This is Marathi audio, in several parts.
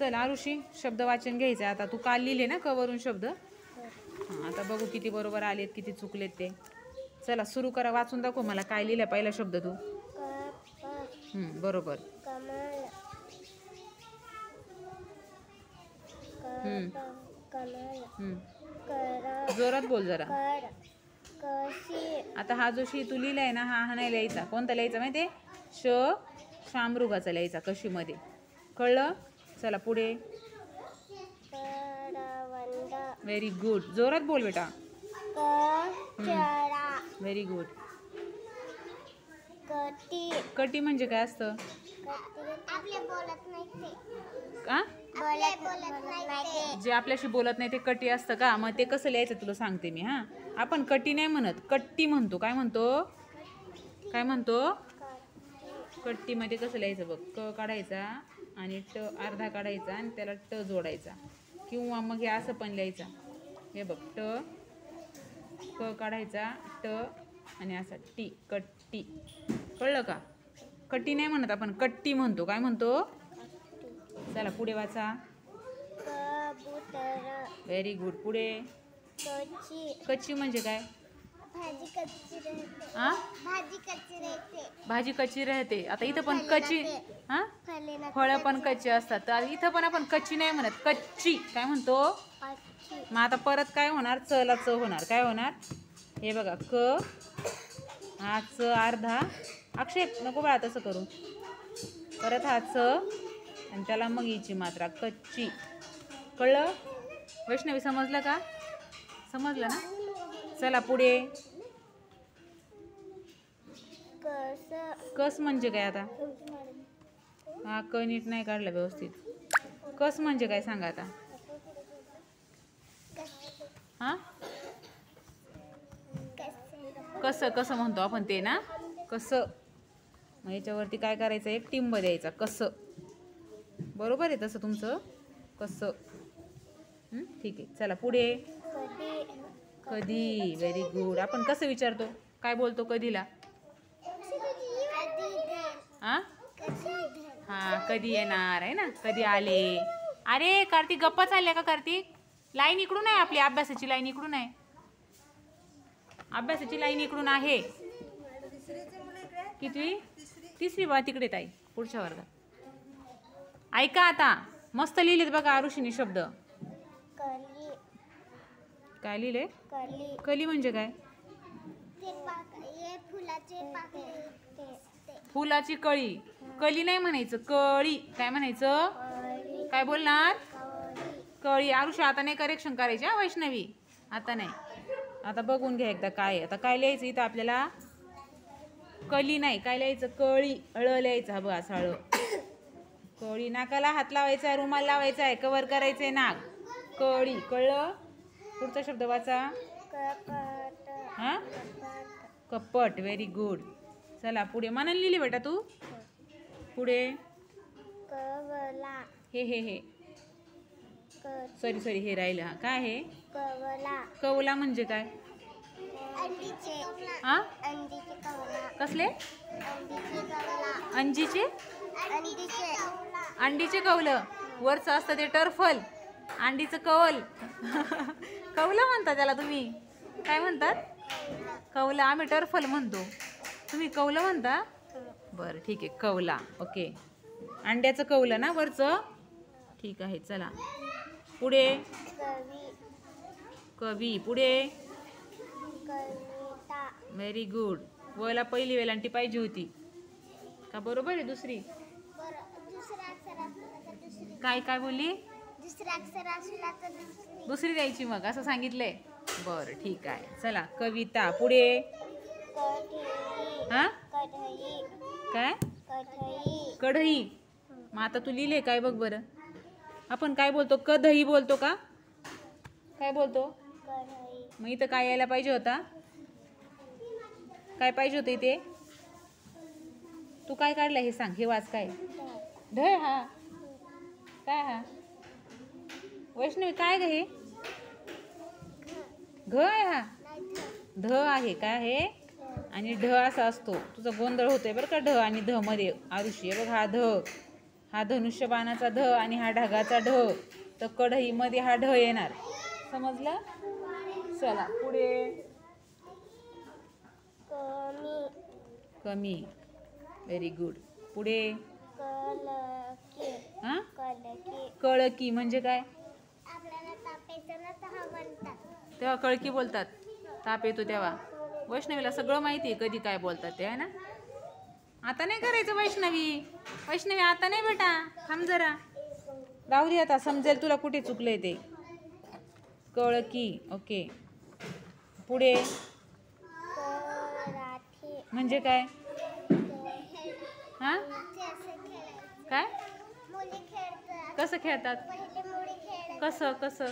चल आरुषी शब्द वाचन घ्यायचं आता. तू काल लिहिले ना कवरून शब्द. हां आता बघू किती बरोबर आलेत किती चुकलेत ते. चला सुरू करा. वाचून दाखव मला काय लिहिलं पहिला शब्द तू. बरोबर. जोरात बोल जरा. आता हा जो शी तू लिहिलाय ना हा नाही लिहायचा. कोणता लिहायचा माहितीये? शामृगाचा लिहायचा कशीमध्ये. कळलं? चला पुढे. Very good. जोरात बोल बेटा. Very good. कटी म्हणजे काय असतं? जे आपल्याशी बोलत नाही ते कटी असतं का? मग ते कसं लिहायचं तुला सांगते मी. हा आपण कटी नाही म्हणत कट्टी म्हणतो. काय म्हणतो? काय म्हणतो? कट्टीमध्ये कसं लिहायचं बघ. क काढायचा आणि ट अर्धा काढायचा आणि त्याला ट जोडायचा. किंवा मग हे असं पण लिहायचं. हे बघ ट क काढायचा ट आणि असा टी. कट्टी. कळलं का? कट्टी नाही म्हणत आपण कट्टी म्हणतो. काय म्हणतो? चला पुढे वाचा. Very good. पुढे. कच्ची म्हणजे काय? भाजी कच्ची राहते. आता इथं पण कच्ची. हा फळं पण कच्ची असतात. तर इथं पण आपण कच्ची नाही म्हणत कच्ची. काय म्हणतो? मग आता परत काय होणार? चला च होणार. काय होणार? हे बघा क हा च अर्धा. अक्षय नको बाळा तसं करू. परत हा च आणि त्याला मग हिची मात्रा कच्ची. कळलं? वैष्णवी समजलं का? समजलं ना? चला पुढे. कस म्हणजे काय? आता हा क नीट नाही काढला व्यवस्थित. कस म्हणजे काय सांगा आता. हा कसं कसं म्हणतो आपण ते ना. कसं. मग याच्यावरती काय करायचं? एक टिंब द्यायचा. कसं. बरोबर आहे तसं तुमचं. कसं. ठीक आहे. चला पुढे. कधी. Very good. आपण कसं विचारतो? काय बोलतो कधीला? हा कधी येणार आहे ना. कधी आले. अरे कार्तिक गप्पा चालल्या का कार्तिक? लाईन इकडून आहे आपली. अभ्यासाची लाईन इकडून आहे. अभ्यासाची लाईन इकडून आहे. कितवी? तिसरी बा तिकडे ताई पुढच्या वर्गात. ऐका आता. मस्त लिहिलेत बघा आरुषीने शब्द. काय लिहिले? कली म्हणजे काय? फुलाची कळी. कली नाही म्हणायचं कळी. काय म्हणायचं? काय बोलणार? कळी. आरुषी आता नाही करेक्शन करायची हा वैष्णवी. आता नाही. आता बघून घ्या एकदा काय. आता काय लिहायचं इथं आपल्याला? कली नाही. काय लिहायचं? कळी. ळ लिहायचं. हा बघा साळ. कळी. नाकाला हात लावायचा आहे. रुमाल लावायचा आहे. कव्हर करायचंय नाक. कळी. कळलं? पुढचा शब्द वाचा. हा कपट. Very good. चला पुढे. मनाने लिहिली बेटा तू. पुढे. हे सॉरी हे राहिलं. हा काय आहे? कवला म्हणजे काय? हा कसले? अंजीचे. अंडीचे कवलं. वरचं असतं ते टर्फल. अंडीचं कवल. कवलं म्हणता त्याला तुम्ही. काय म्हणतात? कवला. आम्ही टर्फल म्हणतो. तुम्ही कवलं म्हणता. बरं ठीक आहे. कवला. ओके. अंड्याचं कवलं ना वरचं. ठीक आहे. चला पुढे. कवी. पुढे. Very good. वला पहिली वेलांटी पाहिजे होती का? बरोबर आहे. दुसरी काय काय बोलली? दुसरी द्यायची मग असं सांगितलंय. बरं ठीक आहे. चला कविता. पुढे. हा काय? कढई. मग आता तू लिहिले काय बघ बरं. आपण काय बोलतो? कढई बोलतो का? काय बोलतो? मग इथं काय यायला पाहिजे होता? काय पाहिजे होतं इथे? तू काय काढलं हे सांग. हे वाच. काय? ढ. हा काय? हा वैष्णवी काय ग हे? घ आहे. हा ध आहे. काय आहे? आणि ढ असा असतो. तुझा गोंधळ होतोय बरं का. ढ आणि ध मध्ये आरुषी. बघ हा ध. हा धनुष्यबाणाचा ध आणि हा ढगाचा ढ, तर कढईमध्ये हा ढ येणार. समजलं? चला पुढे. कमी. Very good. पुढे. हा? कळकी म्हणजे काय? तेव्हा कळकी बोलतात. ताप येतो तेव्हा. वैष्णवीला सगळं माहिती आहे कधी काय बोलतात ते, आहे ना? आता नाही करायचं वैष्णवी आता नाही बेटा, थांब जरा. राहू दे आता, समजेल तुला कुठे चुकलंय ते. कळकी. ओके. पुढे. म्हणजे काय? हा? काय? कसं खेळतात? कसं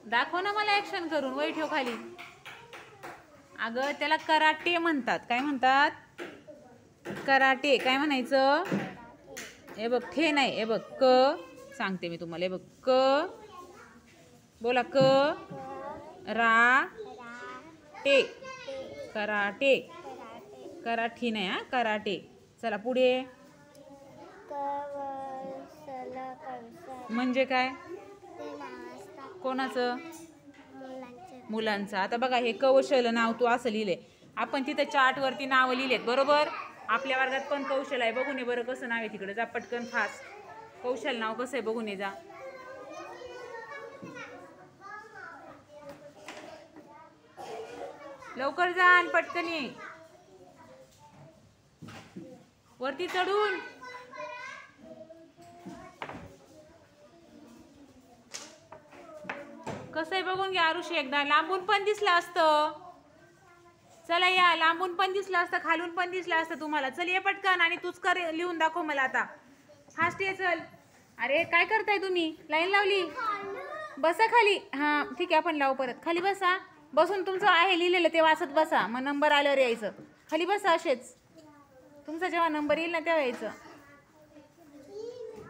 दाखव ना मला ऍक्शन करून. वही ठेव खाली. अगं त्याला कराटे म्हणतात. काय म्हणतात? कराटे. काय म्हणायचं? हे बघ, ठे नाही, हे बघ क. सांगते मी तुम्हाला. हे बघ क. बोला क रा टे. कराटे. कराठी नाही, हा कराटे. चला पुढे. म्हणजे काय? कोणाचं? मुलांचं. आता बघा हे कौशल नाव तू असं लिहिले. आपण तिथे चार्ट वरती नाव लिहिलेत बरोबर. आपल्या वर्गात पण कौशल आहे. बघून ये बरं कसं नाव आहे तिकडे. जा पटकन फास्ट. कौशल नाव कसं आहे बघून ये जा. लवकर जा आणि पटकन ये. वरती चढून. कसं आहे बघून घ्या आरुषी एकदा. लांबून पण दिसलं असतं. चला या, लांबून पण दिसलं असतं, खालून पण दिसलं असतं तुम्हाला. चल ये पटकन आणि तूच कर, लिहून दाखव मला आता. फास्ट ये चल. अरे काय करताय तुम्ही? लाईन लावली. बसा खाली. हा ठीक आहे, आपण लावू परत. खाली बसा. बसून तुमचं आहे लिहिलेलं ते वाचत बसा. मग नंबर आल्यावर यायचं. खाली बसा असेच. तुमचा जेव्हा नंबर येईल ना तेव्हा यायचं.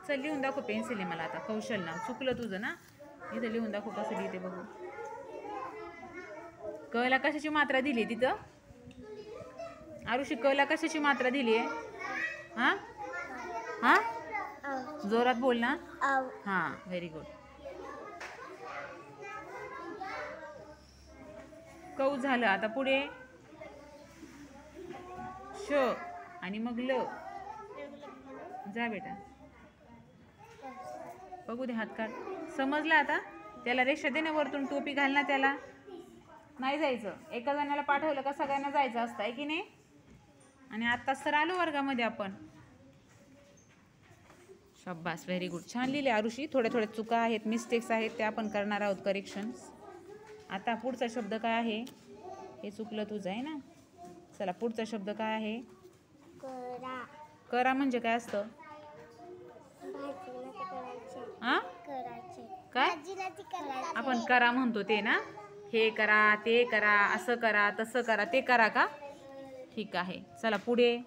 चल लिहून दाखव. पेन्सिल आहे मला आता. कौशल नाव चुकलं तुझं ना. इथं लिहून दाखव कसं लिहिते बघू. क ला कशाची मात्रा दिली तिथं? आरुषी क ला कशाची मात्रा दिली आहे? हा हा जोरात बोल ना. हा व्हेरी गुड. कौ झालं. आता पुढे श आणि मग ल. जा बेटा. बघू दे हात काढ. समजलं आता? त्याला रेषा दे ना वरतून. टोपी घाल ना त्याला. नाही जायचं. एका जणाला पाठवलं का सगळ्यांना जायचं असतं, आहे की नाही? आणि आत्ताच तर आलो वर्गामध्ये आपण. शाबास, व्हेरी गुड. छान लिहिले आरुषी. थोड्या चुका आहेत, मिस्टेक्स आहेत, त्या आपण करणार आहोत करेक्शन्स. आता पुढचा शब्द काय आहे? हे चुकलं तुझं आहे ना. चला पुढचा शब्द काय आहे? करा म्हणजे काय असतं? हा काय आपण करा म्हणतो ते ना. हे करा, ते करा, असं करा, तसं करा, ते करा का? ठीक आहे. चला पुढे.